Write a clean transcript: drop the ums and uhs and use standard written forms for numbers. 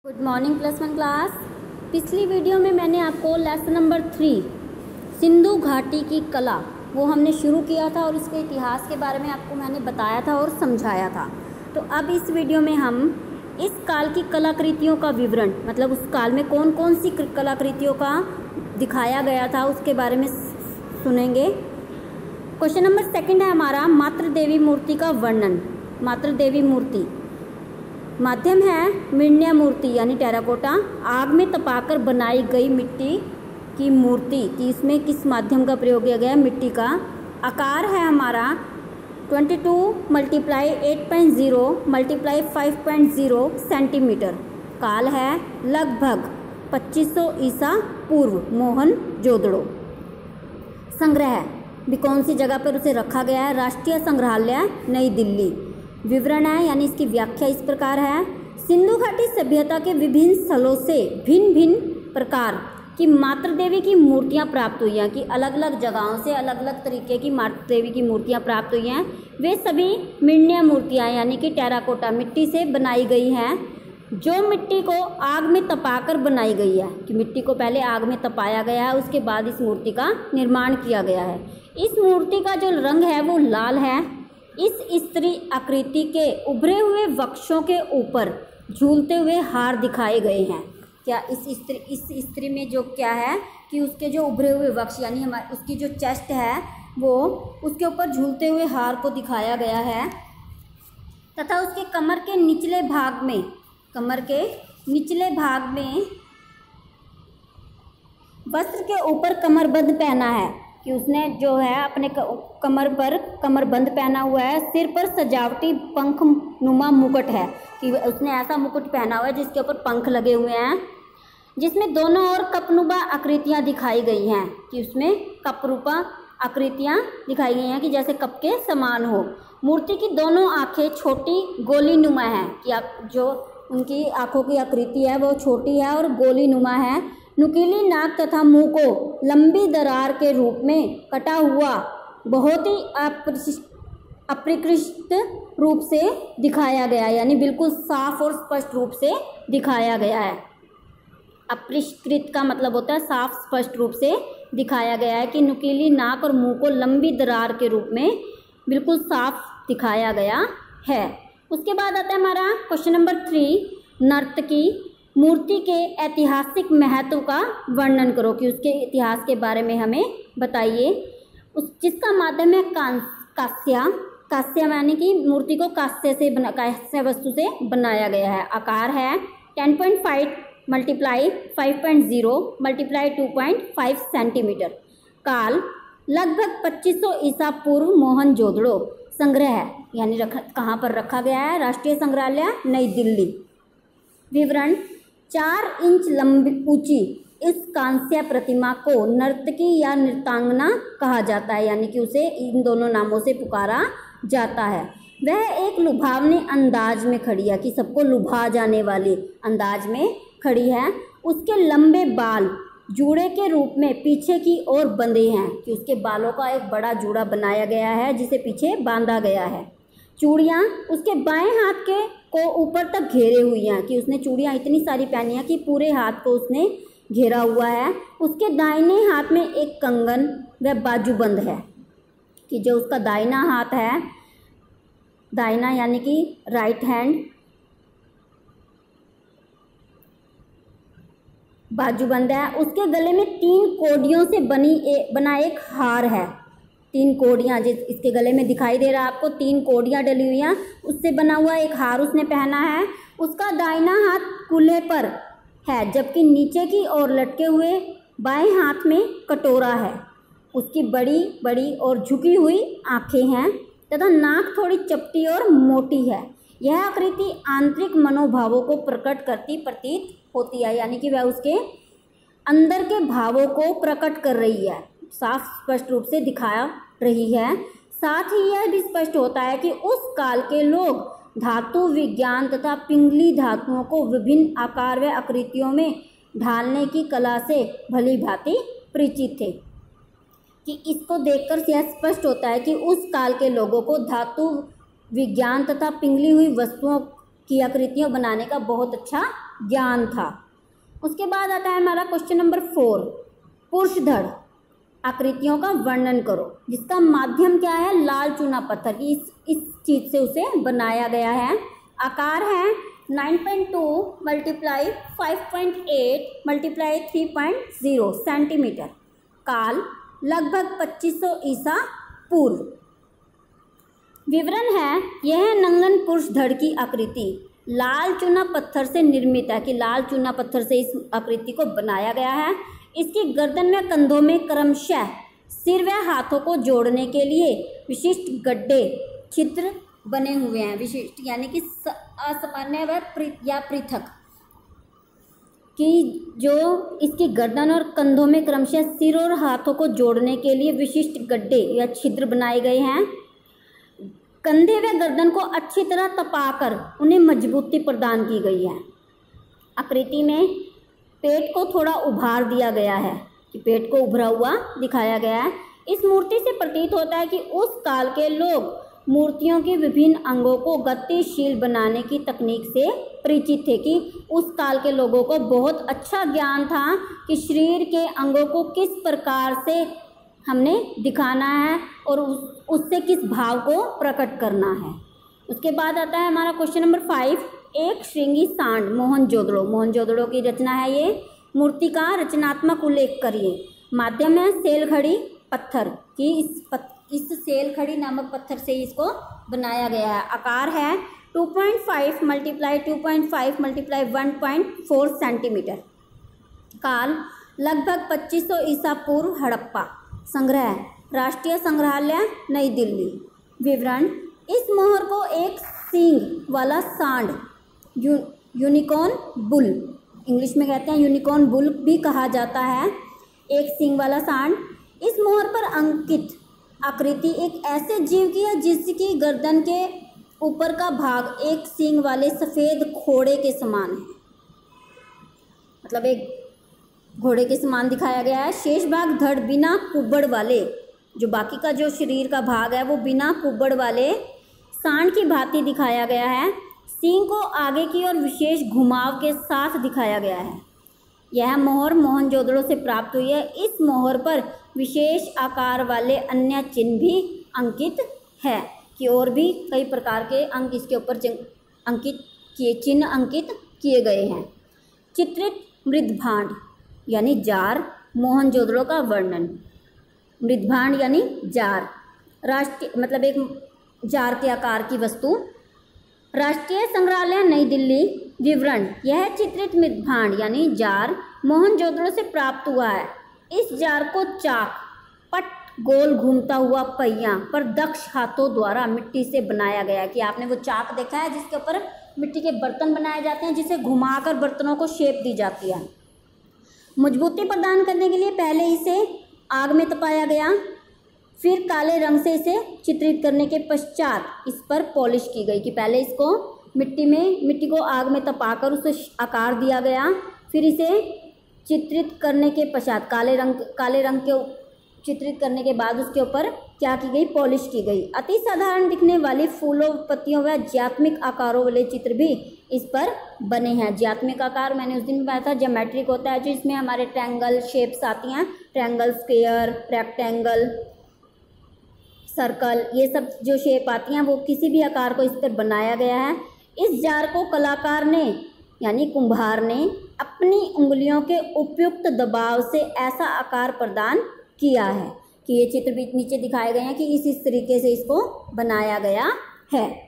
Good morning +1 class. पिछली video में मैंने आपको लेसन नंबर 3 सिंधु घाटी की कला वो हमने शुरू किया था और इसके इतिहास के बारे में आपको मैंने बताया था और समझाया था। तो अब इस वीडियो में हम इस काल की कलाकृतियों का विवरण, मतलब उस काल में कौन कौन सी कलाकृतियों का दिखाया गया था उसके बारे में सुनेंगे। क्वेश्चन नंबर 2 है हमारा मातृ देवी मूर्ति का वर्णन। मातृ देवी मूर्ति माध्यम है मृण्मय मूर्ति यानी टेराकोटा। आग में तपाकर बनाई गई मिट्टी की मूर्ति कि इसमें किस माध्यम का प्रयोग किया गया है, मिट्टी का। आकार है हमारा 22 × 8.0 × 5.0 सेंटीमीटर। काल है लगभग 2500 ईसा पूर्व, मोहनजोदड़ो। संग्रह भी कौन सी जगह पर उसे रखा गया है, राष्ट्रीय संग्रहालय नई दिल्ली। विवरण है यानी इसकी व्याख्या इस प्रकार है। सिंधु घाटी सभ्यता के विभिन्न स्थलों से भिन्न भिन्न प्रकार की मातृ देवी की मूर्तियां प्राप्त हुई हैं कि अलग अलग जगहों से अलग अलग तरीके की मातृ देवी की मूर्तियां प्राप्त हुई हैं। वे सभी मृण्मय मूर्तियां यानी कि टेराकोटा मिट्टी से बनाई गई हैं, जो मिट्टी को आग में तपाकर बनाई गई है कि मिट्टी को पहले आग में तपाया गया है, उसके बाद इस मूर्ति का निर्माण किया गया है। इस मूर्ति का जो रंग है वो लाल है। इस स्त्री आकृति के उभरे हुए वक्षों के ऊपर झूलते हुए हार दिखाए गए हैं। क्या इस स्त्री में जो क्या है कि उसके जो उभरे हुए वक्ष यानी हमारे उसकी जो चेस्ट है वो उसके ऊपर झूलते हुए हार को दिखाया गया है तथा उसके कमर के निचले भाग में वस्त्र के ऊपर कमरबंद पहना है कि उसने जो है अपने कमर पर कमरबंद पहना हुआ है। सिर पर सजावटी पंख नुमा मुकुट है कि उसने ऐसा मुकुट पहना हुआ है जिसके ऊपर पंख लगे हुए हैं, जिसमें दोनों ओर कपनुमा आकृतियां दिखाई गई हैं कि उसमें कपरूपा आकृतियां दिखाई गई हैं कि जैसे कप के समान हो। मूर्ति की दोनों आंखें छोटी गोली नुमा है कि आप जो उनकी आंखों की आकृति है वो छोटी है और गोली नुमा है। नुकीली नाक तथा मुंह को लंबी दरार के रूप में कटा हुआ बहुत ही अपरिष्कृत रूप से दिखाया गया है यानी बिल्कुल साफ और स्पष्ट रूप से दिखाया गया है। अपरिष्कृत का मतलब होता है साफ स्पष्ट रूप से दिखाया गया है कि नुकीली नाक और मुंह को लंबी दरार के रूप में बिल्कुल साफ दिखाया गया है। उसके बाद आता है हमारा क्वेश्चन नंबर 3 नर्तकी मूर्ति के ऐतिहासिक महत्व का वर्णन करो कि उसके इतिहास के बारे में हमें बताइए। जिसका माध्यम है कांस्य यानी कि मूर्ति को कांस्य वस्तु से बनाया गया है। आकार है 10.5 × 5.0 × 2.5 सेंटीमीटर। काल लगभग 2500 ईसा पूर्व, मोहनजोदड़ो। संग्रह है यानी कहाँ पर रखा गया है, राष्ट्रीय संग्रहालय नई दिल्ली। विवरण 4 इंच लंबी ऊंची इस कांस्य प्रतिमा को नर्तकी या नृत्यांगना कहा जाता है यानी कि उसे इन दोनों नामों से पुकारा जाता है। वह एक लुभावने अंदाज में खड़ी है कि सबको लुभा जाने वाली अंदाज में खड़ी है। उसके लंबे बाल जूड़े के रूप में पीछे की ओर बंधे हैं कि उसके बालों का एक बड़ा जूड़ा बनाया गया है जिसे पीछे बांधा गया है। चूड़ियाँ उसके बाएं हाथ के को ऊपर तक घेरे हुई हैं कि उसने चूड़ियाँ इतनी सारी पहनी हैं कि पूरे हाथ को उसने घेरा हुआ है। उसके दाहिने हाथ में एक कंगन व बाजूबंद है कि जो उसका दाहिना हाथ है, दाहिना यानी कि राइट हैंड, बाजूबंद है। उसके गले में 3 कोडियों से बना एक हार है। 3 कोडियाँ जिस इसके गले में दिखाई दे रहा है आपको, 3 कोडियाँ डली हुई हैं, उससे बना हुआ एक हार उसने पहना है। उसका दाहिना हाथ कूल्हे पर है जबकि नीचे की ओर लटके हुए बाएं हाथ में कटोरा है। उसकी बड़ी बड़ी और झुकी हुई आँखें हैं तथा नाक थोड़ी चपटी और मोटी है। यह आकृति आंतरिक मनोभावों को प्रकट करती प्रतीत होती है यानी कि वह उसके अंदर के भावों को प्रकट कर रही है, साफ स्पष्ट रूप से दिखा रही है। साथ ही यह भी स्पष्ट होता है कि उस काल के लोग धातु विज्ञान तथा पिंगली धातुओं को विभिन्न आकार व आकृतियों में ढालने की कला से भली भांति परिचित थे कि इसको देखकर यह स्पष्ट होता है कि उस काल के लोगों को धातु विज्ञान तथा पिंगली हुई वस्तुओं की आकृतियाँ बनाने का बहुत अच्छा ज्ञान था। उसके बाद आता है हमारा क्वेश्चन नंबर 4, पुरुष धड़ आकृतियों का वर्णन करो, जिसका माध्यम क्या है, लाल चूना पत्थर। इस चीज से उसे बनाया गया है। आकार है 9.2 × 5.8 × 3.0 सेंटीमीटर। काल लगभग 2500 ईसा पूर्व। विवरण है, यह नंगन पुरुष धड़ की आकृति लाल चूना पत्थर से निर्मित है, कि लाल चूना पत्थर से इस आकृति को बनाया गया है। इसकी गर्दन व कंधों में क्रमशः सिर व हाथों को जोड़ने के लिए विशिष्ट गड्ढे छिद्र बने हुए हैं। विशिष्ट यानी कि असामान्य व पृथक, कि जो इसकी गर्दन और कंधों में क्रमशः सिर और हाथों को जोड़ने के लिए विशिष्ट गड्ढे या छिद्र बनाए गए हैं। कंधे व गर्दन को अच्छी तरह तपाकर उन्हें मजबूती प्रदान की गई है। आकृति में पेट को थोड़ा उभार दिया गया है, कि पेट को उभरा हुआ दिखाया गया है। इस मूर्ति से प्रतीत होता है कि उस काल के लोग मूर्तियों के विभिन्न अंगों को गतिशील बनाने की तकनीक से परिचित थे, कि उस काल के लोगों को बहुत अच्छा ज्ञान था कि शरीर के अंगों को किस प्रकार से हमने दिखाना है और उससे किस भाव को प्रकट करना है। उसके बाद आता है हमारा क्वेश्चन नंबर 5, एक श्रृंगी सांड मोहनजोदड़ो। मोहनजोदड़ो की रचना है ये। मूर्ति का रचनात्मक उल्लेख करिए। माध्यम है सेलखड़ी पत्थर, कि इस सेलखड़ी नामक पत्थर से इसको बनाया गया है। आकार है 2.5 × 2.5 × 1.4 सेंटीमीटर। काल लगभग 2500 ईसा पूर्व। हड़प्पा। संग्रह राष्ट्रीय संग्रहालय नई दिल्ली। विवरण, इस मोहर को एक सींग वाला सांड यूनिकॉर्न बुल, इंग्लिश में कहते हैं यूनिकॉर्न बुल भी कहा जाता है, एक सींग वाला सांड। इस मोहर पर अंकित आकृति एक ऐसे जीव की है जिसकी गर्दन के ऊपर का भाग एक सींग वाले सफ़ेद घोड़े के समान है, मतलब एक घोड़े के समान दिखाया गया है। शेष भाग धड़ बिना कुब्बड़ वाले, जो बाकी का जो शरीर का भाग है वो बिना कुब्बड़ वाले सांड की भांति दिखाया गया है। सींग को आगे की ओर विशेष घुमाव के साथ दिखाया गया है। यह मोहर मोहनजोदड़ो से प्राप्त हुई है। इस मोहर पर विशेष आकार वाले अन्य चिन्ह भी अंकित है, कि और भी कई प्रकार के अंक इसके ऊपर चिन्ह अंकित किए गए हैं। चित्रित मृदभांड यानी जार, मोहनजोदड़ो का वर्णन। मृदभांड यानी जार, राष्ट्रीय मतलब एक जार के आकार की वस्तु। राष्ट्रीय संग्रहालय नई दिल्ली। विवरण, यह चित्रित मृदभांड यानी जार मोहनजोदड़ो से प्राप्त हुआ है। इस जार को चाक, पट, गोल घूमता हुआ पहिया पर दक्ष हाथों द्वारा मिट्टी से बनाया गया है, कि आपने वो चाक देखा है जिसके ऊपर मिट्टी के बर्तन बनाए जाते हैं, जिसे घुमाकर बर्तनों को शेप दी जाती है। मजबूती प्रदान करने के लिए पहले इसे आग में तपाया गया, फिर काले रंग से इसे चित्रित करने के पश्चात इस पर पॉलिश की गई, कि पहले इसको मिट्टी को आग में तपाकर उसे आकार दिया गया, फिर इसे चित्रित करने के पश्चात काले रंग के चित्रित करने के बाद उसके ऊपर क्या की गई, पॉलिश की गई। अति साधारण दिखने वाली फूलों, पत्तियों व ज्यामितिक आकारों वाले चित्र भी इस पर बने हैं। ज्यामितिक आकार मैंने उस दिन बताया था, ज्योमेट्रिक होता है, जो इसमें हमारे ट्रायंगल शेप्स आती हैं, ट्रायंगल, स्क्वायर, रेक्टेंगल, सर्कल, ये सब जो शेप आती हैं वो किसी भी आकार को इस पर बनाया गया है। इस जार को कलाकार ने यानी कुम्हार ने अपनी उंगलियों के उपयुक्त दबाव से ऐसा आकार प्रदान किया है, कि ये चित्र भी नीचे दिखाए गए हैं कि इस तरीके से इसको बनाया गया है।